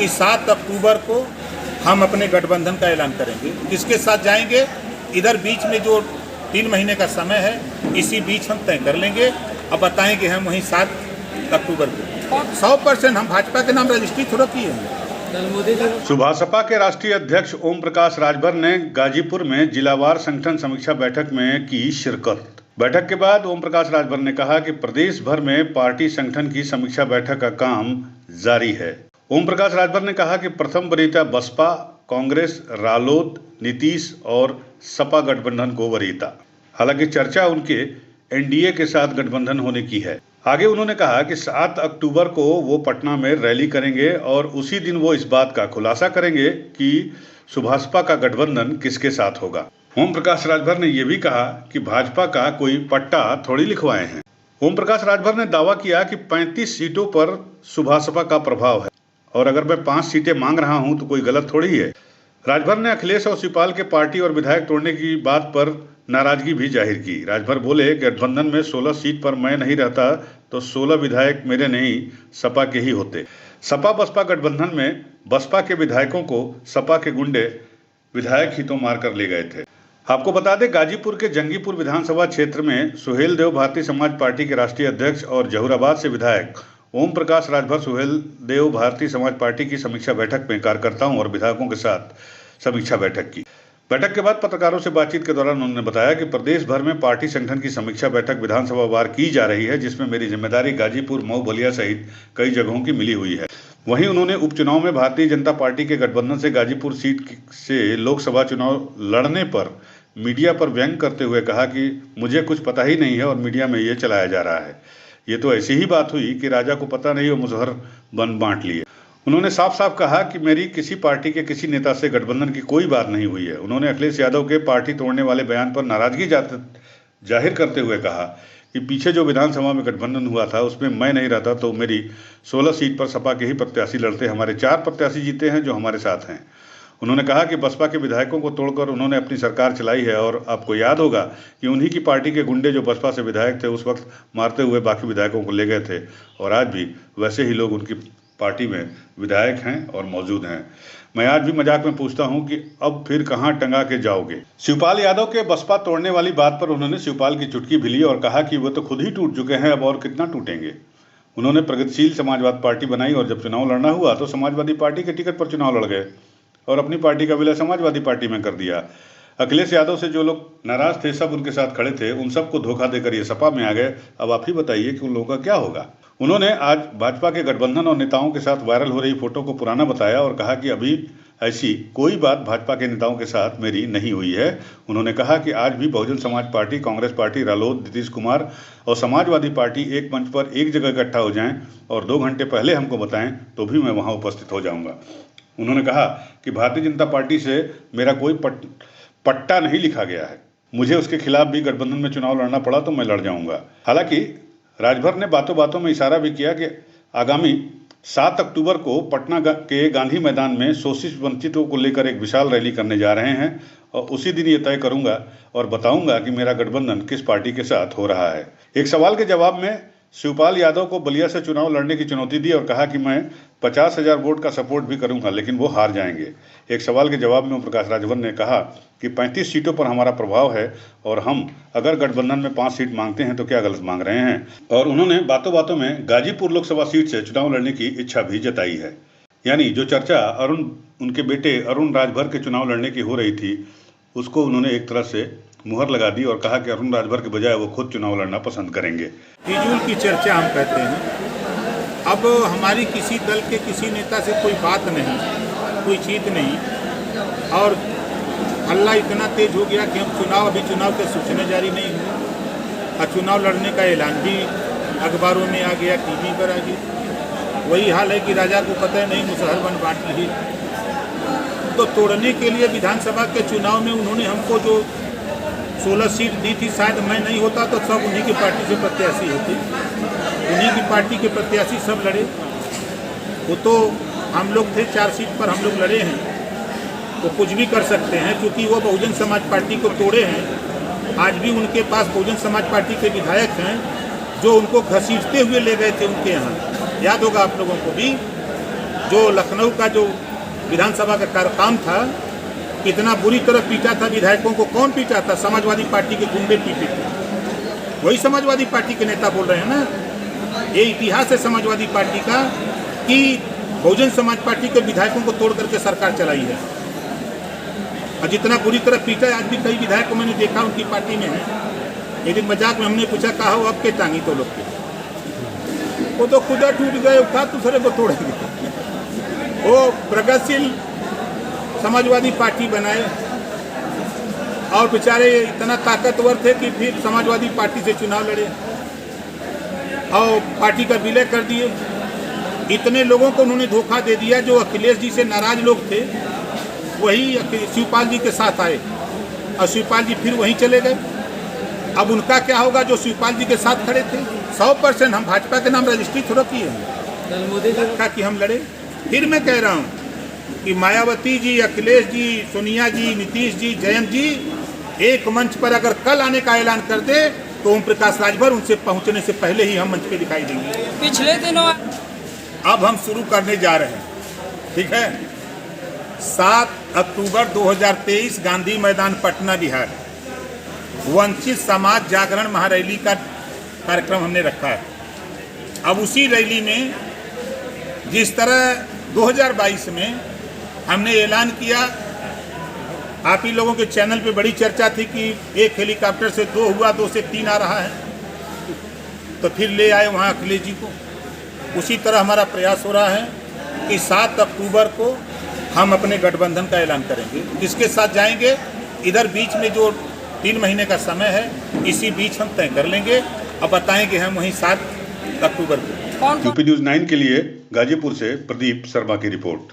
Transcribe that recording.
कि 7 अक्टूबर को हम अपने गठबंधन का ऐलान करेंगे। किसके साथ जाएंगे, इधर बीच में जो 3 महीने का समय है, इसी बीच हम तय कर लेंगे और बताएंगे हम वहीं 7 अक्टूबर को 100% हम भाजपा के नाम रजिस्ट्री थोड़ा किए हैं। सुभासपा के राष्ट्रीय अध्यक्ष ओम प्रकाश राजभर ने गाजीपुर में जिलावार संगठन समीक्षा बैठक में की शिरकत। बैठक के बाद ओम प्रकाश राजभर ने कहा कि प्रदेश भर में पार्टी संगठन की समीक्षा बैठक का काम जारी है। ओम प्रकाश राजभर ने कहा कि प्रथम वरीयता बसपा, कांग्रेस, रालोद, नीतीश और सपा गठबंधन को वरीयता। हालांकि चर्चा उनके एनडीए के साथ गठबंधन होने की है। आगे उन्होंने कहा कि 7 अक्टूबर को वो पटना में रैली करेंगे और उसी दिन वो इस बात का खुलासा करेंगे कि सुभासपा का गठबंधन किसके साथ होगा। ओम प्रकाश राजभर ने यह भी कहा कि भाजपा का कोई पट्टा थोड़ी लिखवाए हैं। ओम प्रकाश राजभर ने दावा किया कि 35 सीटों पर सुभासपा का प्रभाव है और अगर मैं 5 सीटें मांग रहा हूं तो कोई गलत थोड़ी है। राजभर ने अखिलेश और शिवपाल के पार्टी और विधायक तोड़ने की बात पर नाराजगी भी जाहिर की। राजभर बोले, गठबंधन में 16 सीट पर मैं नहीं रहता तो 16 विधायक मेरे नहीं, सपा के ही होते। सपा बसपा गठबंधन में बसपा के विधायकों को सपा के गुंडे विधायक ही तो मारकर ले गए थे। आपको बता दें, गाजीपुर के जंगीपुर विधानसभा क्षेत्र में सुहेल देव भारतीय समाज पार्टी के राष्ट्रीय अध्यक्ष और जहूराबाद से विधायक ओम प्रकाश राजभर सुहेल देव भारतीय समाज पार्टी की समीक्षा बैठक में कार्यकर्ताओं और विधायकों के साथ समीक्षा बैठक की। बैठक के बाद पत्रकारों से बातचीत के दौरान उन्होंने बताया कि प्रदेश भर में पार्टी संगठन की समीक्षा बैठक विधानसभा वार की जा रही है, जिसमें मेरी जिम्मेदारी गाजीपुर, मऊ, बलिया सहित कई जगहों की मिली हुई है। वहीं उन्होंने उपचुनाव में भारतीय जनता पार्टी के गठबंधन से गाजीपुर सीट से लोकसभा चुनाव लड़ने पर मीडिया पर व्यंग करते हुए कहा कि मुझे कुछ पता ही नहीं है और मीडिया में ये चलाया जा रहा है। ये तो ऐसी ही बात हुई कि राजा को पता नहीं और मुजहर बन बांट लिए। उन्होंने साफ साफ कहा कि मेरी किसी पार्टी के किसी नेता से गठबंधन की कोई बात नहीं हुई है। उन्होंने अखिलेश यादव के पार्टी तोड़ने वाले बयान पर नाराजगी जाहिर करते हुए कहा कि पीछे जो विधानसभा में गठबंधन हुआ था उसमें मैं नहीं रहता तो मेरी 16 सीट पर सपा के ही प्रत्याशी लड़ते। हमारे 4 प्रत्याशी जीते हैं जो हमारे साथ हैं। उन्होंने कहा कि बसपा के विधायकों को तोड़कर उन्होंने अपनी सरकार चलाई है और आपको याद होगा कि उन्हीं की पार्टी के गुंडे जो बसपा से विधायक थे उस वक्त मारते हुए बाकी विधायकों को ले गए थे और आज भी वैसे ही लोग उनकी पार्टी में विधायक हैं और मौजूद हैं। मैं आज भी मजाक में पूछता हूं कि अब फिर कहां टंगा के जाओगे। शिवपाल यादव के बसपा तोड़ने वाली बात पर उन्होंने शिवपाल की चुटकी भी ली और कहा कि वो तो खुद ही टूट चुके हैं, अब और कितना टूटेंगे। उन्होंने प्रगतिशील समाजवाद पार्टी बनाई और जब चुनाव लड़ना हुआ तो समाजवादी पार्टी के टिकट पर चुनाव लड़ गए और अपनी पार्टी का विलय समाजवादी पार्टी में कर दिया। अखिलेश यादव से जो लोग नाराज थे सब उनके साथ खड़े थे, उन सबको धोखा देकर ये सपा में आ गए। अब आप ही बताइए कि उन लोगों का क्या होगा। उन्होंने आज भाजपा के गठबंधन और नेताओं के साथ वायरल हो रही फोटो को पुराना बताया और कहा कि अभी ऐसी कोई बात भाजपा के नेताओं के साथ मेरी नहीं हुई है। उन्होंने कहा कि आज भी बहुजन समाज पार्टी, कांग्रेस पार्टी, रालोद, नीतीश कुमार और समाजवादी पार्टी एक मंच पर एक जगह इकट्ठा हो जाएं और 2 घंटे पहले हमको बताएं तो भी मैं वहां उपस्थित हो जाऊंगा। उन्होंने कहा कि भारतीय जनता पार्टी से मेरा कोई पट्टा नहीं लिखा गया है। मुझे उसके खिलाफ भी गठबंधन में चुनाव लड़ना पड़ा तो मैं लड़ जाऊंगा। हालांकि राजभर ने बातों बातों में इशारा भी किया कि आगामी 7 अक्टूबर को पटना के गांधी मैदान में शोषित वंचितों को लेकर एक विशाल रैली करने जा रहे हैं और उसी दिन ये तय करूंगा और बताऊंगा कि मेरा गठबंधन किस पार्टी के साथ हो रहा है। एक सवाल के जवाब में शिवपाल यादव को बलिया से चुनाव लड़ने की चुनौती दी और कहा कि मैं 50,000 वोट का सपोर्ट भी करूंगा लेकिन वो हार जाएंगे। एक सवाल के जवाब में ओम प्रकाश राजभर ने कहा कि 35 सीटों पर हमारा प्रभाव है और हम अगर गठबंधन में 5 सीट मांगते हैं तो क्या गलत मांग रहे हैं। और उन्होंने बातों बातों में गाजीपुर लोकसभा सीट से चुनाव लड़ने की इच्छा भी जताई है। यानी जो चर्चा उनके बेटे अरुण राजभर के चुनाव लड़ने की हो रही थी उसको उन्होंने एक तरह से मुहर लगा दी और कहा कि अरुण राजभर के बजाय वो खुद चुनाव लड़ना पसंद करेंगे। फिजूल की चर्चा हम कहते हैं। अब हमारी किसी दल के किसी नेता से कोई बात नहीं, कोई चीत नहीं और हल्ला इतना तेज हो गया कि हम अभी चुनाव के सूचना जारी नहीं हुई और चुनाव लड़ने का ऐलान भी अखबारों में आ गया, टीवी पर आ गया। वही हाल है कि राजा को पता नहीं, मुसहर बन बांट ली। तो तोड़ने के लिए विधानसभा के चुनाव में उन्होंने हमको जो 16 सीट दी थी, शायद मैं नहीं होता तो सब उन्हीं की पार्टी से प्रत्याशी होते, उन्हीं की पार्टी के प्रत्याशी सब लड़े। वो तो हम लोग थे 4 सीट पर हम लोग लड़े हैं, तो कुछ भी कर सकते हैं क्योंकि वो बहुजन समाज पार्टी को तोड़े हैं। आज भी उनके पास बहुजन समाज पार्टी के विधायक हैं जो उनको घसीटते हुए ले गए थे उनके यहाँ, याद होगा आप लोगों को भी, जो लखनऊ का जो विधानसभा का काम था, कितना बुरी तरह पीटा था विधायकों को। कौन पीटा था? समाजवादी पार्टी के गुंडे पीटे थे। वही समाजवादी पार्टी के नेता बोल रहे हैं ना। ये इतिहास है समाजवादी पार्टी का कि बहुजन समाज पार्टी के विधायकों को तोड़ करके सरकार चलाई है। और जितना बुरी तरह पीटा है, आज भी कई विधायक को मैंने देखा उनकी पार्टी में है। एक दिन मजाक में हमने पूछा, कहा हो अब के टांगी तो लोग के, वो तो खुदा टूट गए, उठा दूसरे को तोड़ेंगे। वो प्रगतिशील समाजवादी पार्टी बनाए और बेचारे इतना ताकतवर थे कि फिर समाजवादी पार्टी से चुनाव लड़े और पार्टी का विलय कर दिए। इतने लोगों को उन्होंने धोखा दे दिया। जो अखिलेश जी से नाराज लोग थे वही शिवपाल जी के साथ आए और शिवपाल जी फिर वहीं चले गए। अब उनका क्या होगा जो शिवपाल जी के साथ खड़े थे? 100% हम भाजपा के नाम रजिस्ट्री थोड़ा किए हैं, मोदी जी का कि हम लड़े। फिर मैं कह रहा हूँ कि मायावती जी, अखिलेश जी, सोनिया जी, नीतीश जी, जयंत जी एक मंच पर अगर कल आने का ऐलान कर दे तो ओम प्रकाश राजभर उनसे पहुंचने से पहले ही हम मंच पे दिखाई देंगे। पिछले दिनों अब हम शुरू करने जा रहे हैं, ठीक है। 7 अक्टूबर 2023 गांधी मैदान पटना बिहार वंचित समाज जागरण महारैली का कार्यक्रम हमने रखा है। अब उसी रैली में जिस तरह 2022 में हमने ऐलान किया, आप ही लोगों के चैनल पे बड़ी चर्चा थी कि एक हेलीकॉप्टर से 2 हुआ, 2 से 3 आ रहा है, तो फिर ले आए वहाँ अखिलेश जी को। उसी तरह हमारा प्रयास हो रहा है कि 7 अक्टूबर को हम अपने गठबंधन का ऐलान करेंगे। किसके साथ जाएंगे, इधर बीच में जो 3 महीने का समय है, इसी बीच हम तय कर लेंगे और बताएंगे हम वहीं 7 अक्टूबर को। यूपी न्यूज़ 9 के लिए गाजीपुर से प्रदीप शर्मा की रिपोर्ट।